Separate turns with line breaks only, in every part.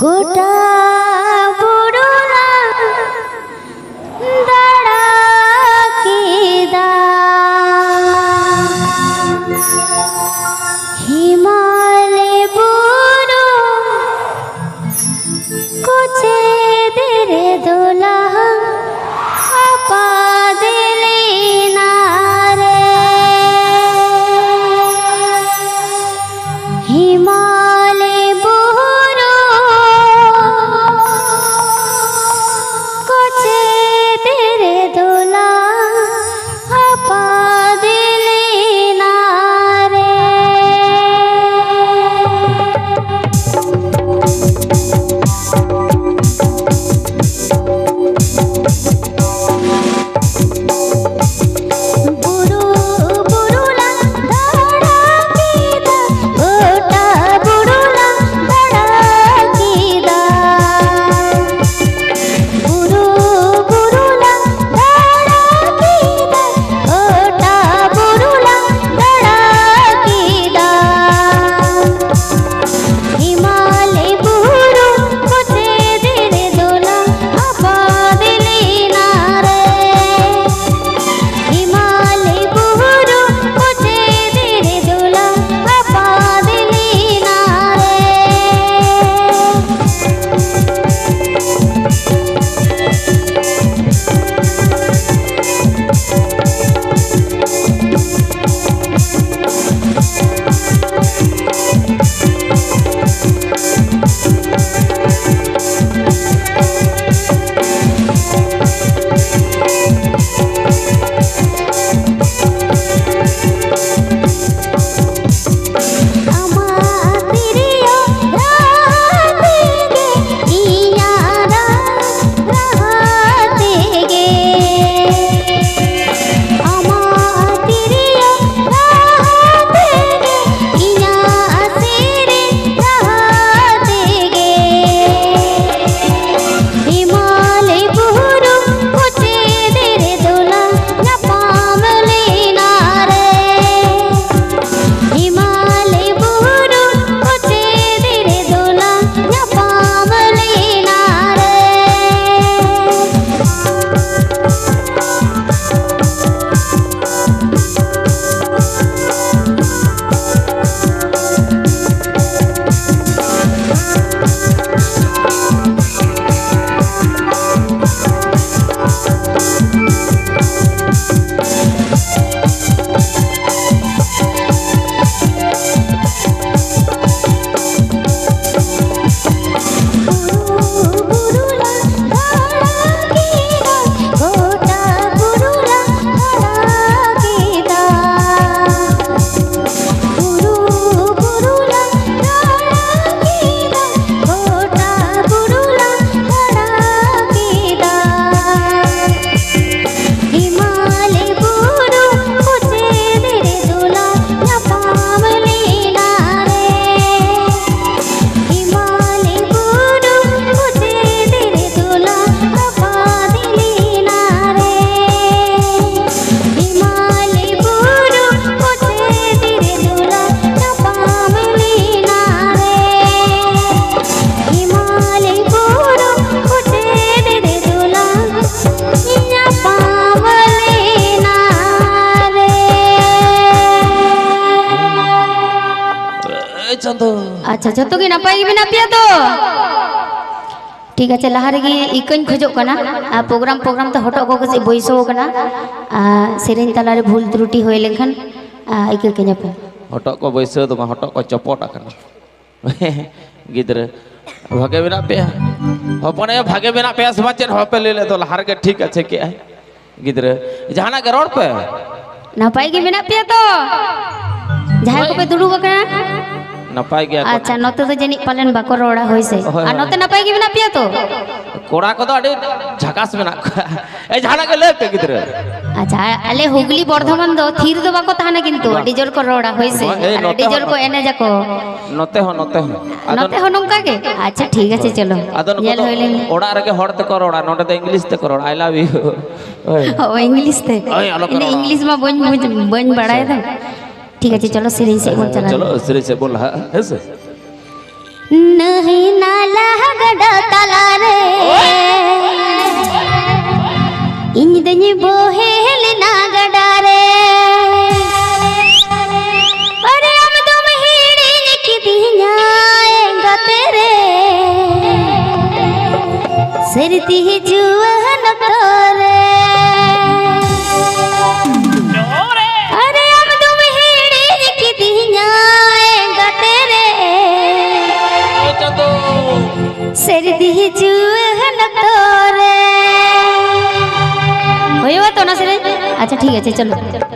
गोटा बुरुला दाड़ा कीदा हिमालय बुरु कुछे तेरे दोला आपा दिली नारे हिमालय बुरु कुछे तेरे दोला आपा दिली नारे बुरु बुरुला दाड़ा कीदा गोटा बुरुला दाड़ा कीदा बुरु बुरुला दाड़ा कीदा गोटा बुरुला दाड़ा कीदा हिमालय बुरु कुछे तेरे दोला आपा दिली नारे हिमालय बुरु कुछे तेरे दोला आपा दिली नारे अमातिरियो रातेगे इयारा रातेगे अमातिरियो रातेगे इया सिरे रातेगे हिमालय बुरु कुछे तेरे दोला नपामले नारे हिमालय बुरु कुछे तेरे दोला नपामले नारे बुरुला दाड़ा कीदा गोटा बुरुला दाड़ा कीदा बुरु बुरुला दाड़ा कीदा गोटा बुरुला दाड़ा कीदा हिमालय बुरु कुछे तेरे दोला नपामले नारे हिमालय बुरु कुछे तेरे दोला आपा दिली नारे हिमालय बुरु कुछे तेरे दोला नपामले नारे हिमालय बुरु कुछे तेरे दोला नपामले नारे
चंदो
अच्छा जतो गे नपाय गे मेना पिया तो ठीक है लहा रेगे इकन खोजोग कना प्रोग्राम तो हटो को कसे बयसो कना सेरेन तला रे भूल त्रुटि होय लेखन इके के नपे
हटो को बैसो तो हटो को चपट आकना गिद्र भागे बिना पे हपने भागे बिना पे समा चेन हपे ले तो लहार के ठीक अच्छे के है गिद्र जहाना के रोड पे
नपाय गे मेना पिया तो जहां को पे दुड़ुब कना
नपाय गया
अच्छा नते तो जनी पालन बाको रोड़ा होय से आ नते नपाय गे मेना पिया तो
कोड़ा को तो अड़ी झकास में ना ए जहाना के ले पे गिद्र
अच्छा अले हुगली बर्धमान दो थीर दो बाको ताना किंतु डिजोर को रोड़ा होय से डिजोर को एने जाको
नते हो
नंका के अच्छा ठीक है चलो
अदन को ओड़ा रे के हड़ ते को रोड़ा नोटे ते इंग्लिश ते को रोड़ा आई लव यू
ओ इंग्लिश ते इंग्लिश में बन बड़ाए था ठीक है चलो सिरी से बोल चला
चलो सिरी से बोल है
नहीं ना लगा सरती जुआन करे अरे हम तुम हिड़ी की दिया गते रे सरती जुआन करे होइबा तो ना सरे अच्छा ठीक है चलो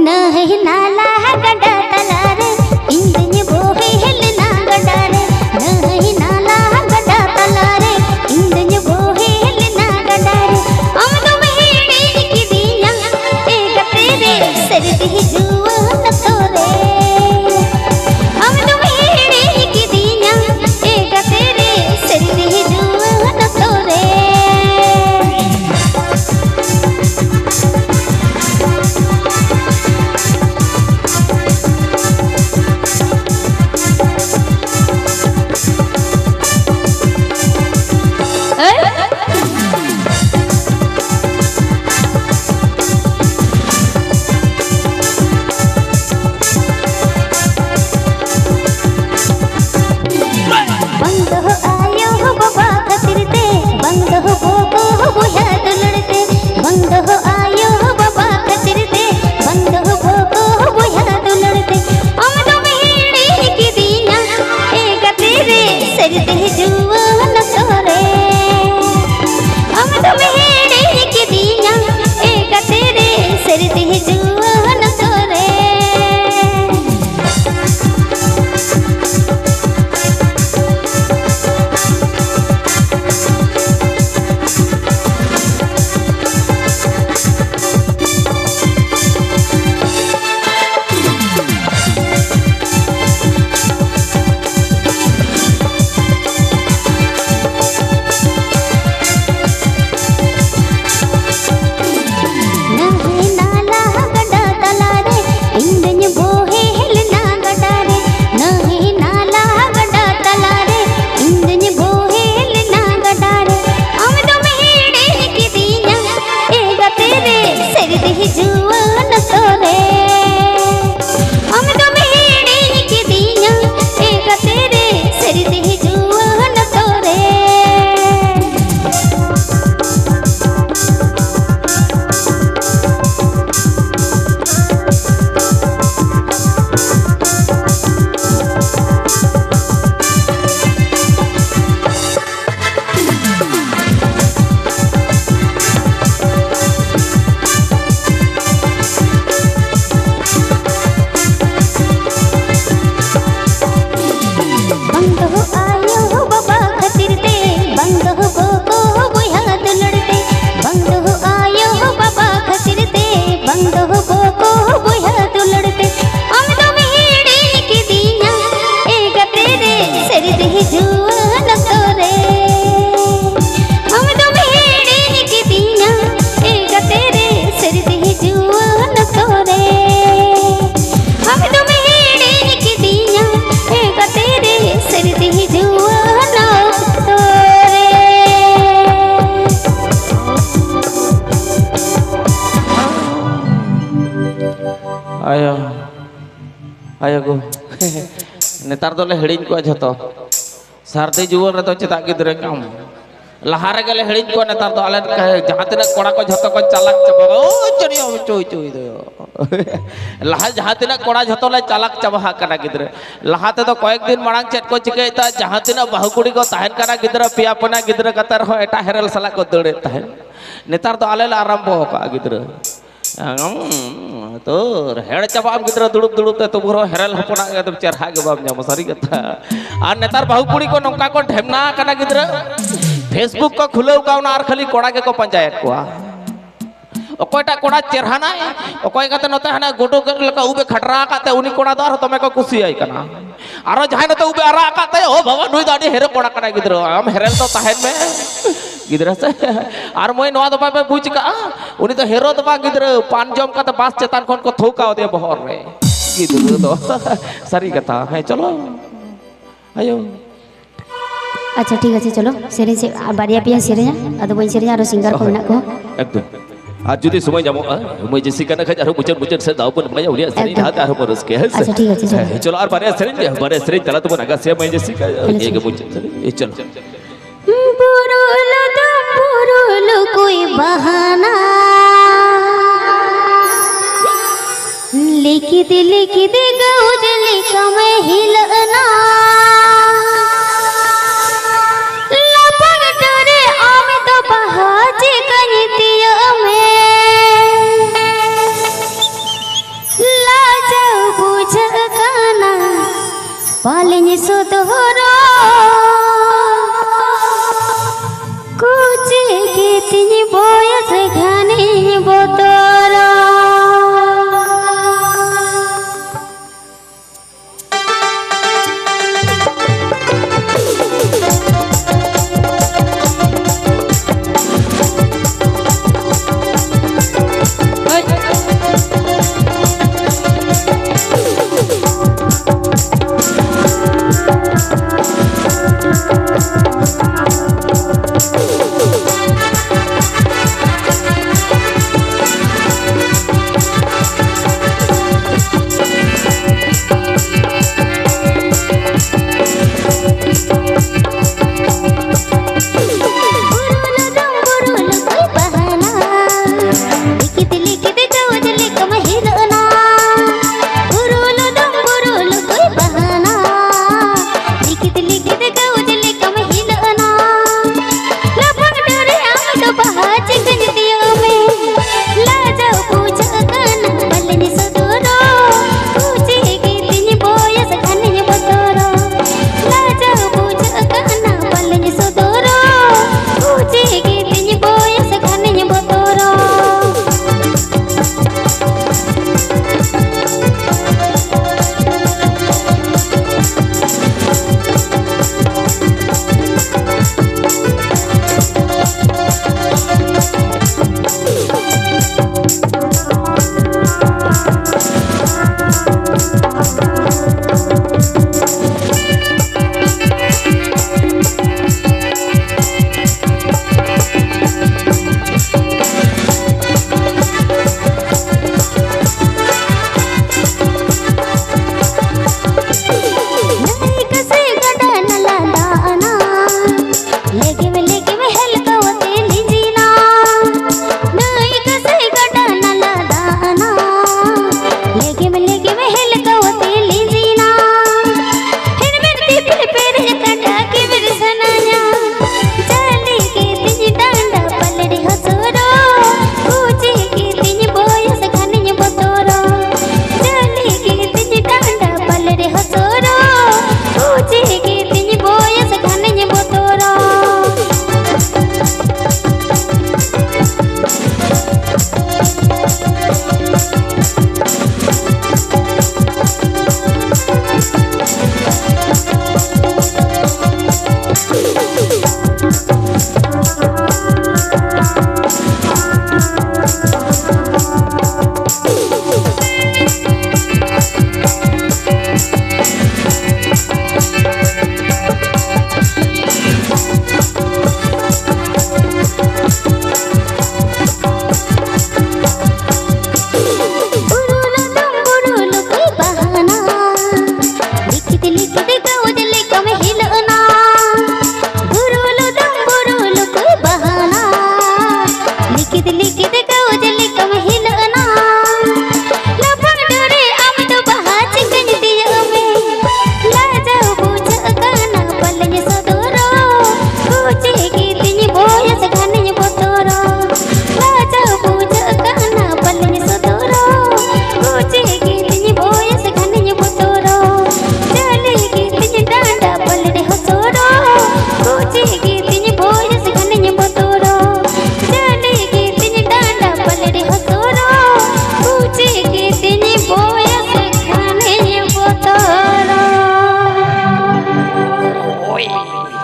नहीं नाला गड्ढा तलारे इंदन बोहे हेलना गडारे नहीं नाला गड्ढा तलारे इंदन बोहे हेलना गडारे हम तुम हेड़ी की दिया एक तेरे सरदी जुआन तोरे हम तुम हेड़ी की दिया एक तेरे सरदी जुआन तोरे बंद हो आयो हो बाबा खतरते बंद हो बोको हो बुया दुलड़ते बंद हो आयो हो बाबा खतरते बंद हो बोको हो बुया दुलड़ते हम तुम हेड़ी की दिया एक तेरे सरदे जुआन तोरे हम तुम हेड़ी की दिया एक तेरे सरदे जुआन तोरे जुआन तोरे हम तुम हेड़ी की दिया एक तेरे सरदी जुआन तोरे बंद हो आयो हो बाबा खतरते बंद हो बोको हो बुया दुलड़ते बंद हो आयो हो बाबा खतरते बंद हो बोको हो बुया दुलड़ते हम तुम हेड़ी की दिया एक तेरे सरदी जुआन तोरे हम तुम हेड़ी की दिया एक तेरे सरदी जुआन तोरे हम तुम हेड़ी की दिया एक तेरे सरदी जुआन तोरे
आयो आयो गो नेतार दोले हिड़िन को झतो सारदी जुआन रे तो चेता गिद्रे काम लहा रे गेले हिड़िन को नेतार दो आले जहां तिना कोड़ा को झतो को चालाक चबा ओ चरियो चोई चोई दो लहा जहां तिना कोड़ा झतो ले चालाक चबा कना गिद्रे लहा ते तो कयेक दिन मांग चेत को चिकेता जहां तिना बाहुकुड़ी को ताहन कना गिद्रे पिया पना गिद्रे कतर हो एटा हेरल सला को दड़े ताहन नेतार दो आले आरंभ का गिद्रे तो हेड़ चाबाम गिद्रा दुड़ुब दुड़ुब ते तुमरो हेरल हपना एकदम चरहा के बाम जाम सारी कथा आर नेतार बाहुकुड़ी को नौका को ढेमना कना गिद्रा फेसबुक को खुलेव काउना आर खाली कोड़ा के को पंचायत को अकोयटा कोड़ा चेरहाना अकोय काते नते हाना गोडो लका उबे खटरा काते उनी कोड़ा दो तमे को खुशी आई कना आरो जहां नते उबे आरा काते ओ बाबा नुई दाडी हेरे कोड़ा कना गिद्रा आम हेरल तो ताहेन में गिद्रा से आर मोय नवा दपा पे बुझ का उनी तो हेरो दपा गिद्रा पान जम काते बास चेतान खन को थौका दे बहर रे गिद्रा तो सारी कथा है चलो आयो
अच्छा ठीक है चलो सेरें से बारिया पिया सेरें अदो बई सेरें आरो सिंगर को मेना को
एकदम आज जुदी समय जामो मैं जेसिका ना खज आरो मुचन से दाव पन मैं उलिया सेरें हाथ आरो परस के
अच्छा ठीक है चलो
चलो और बारे सेरें तला तो नागा से मैं जेसिका एक मुचन ये चलो
पुरुल कोई बहाना लिखी दे गौजली कमे हिलना लपक डरे आमे तो बहाजे कहितिया में लाजा बुझ काना पालें सुधरो कुछ कितनी बोयस घनी बोतरा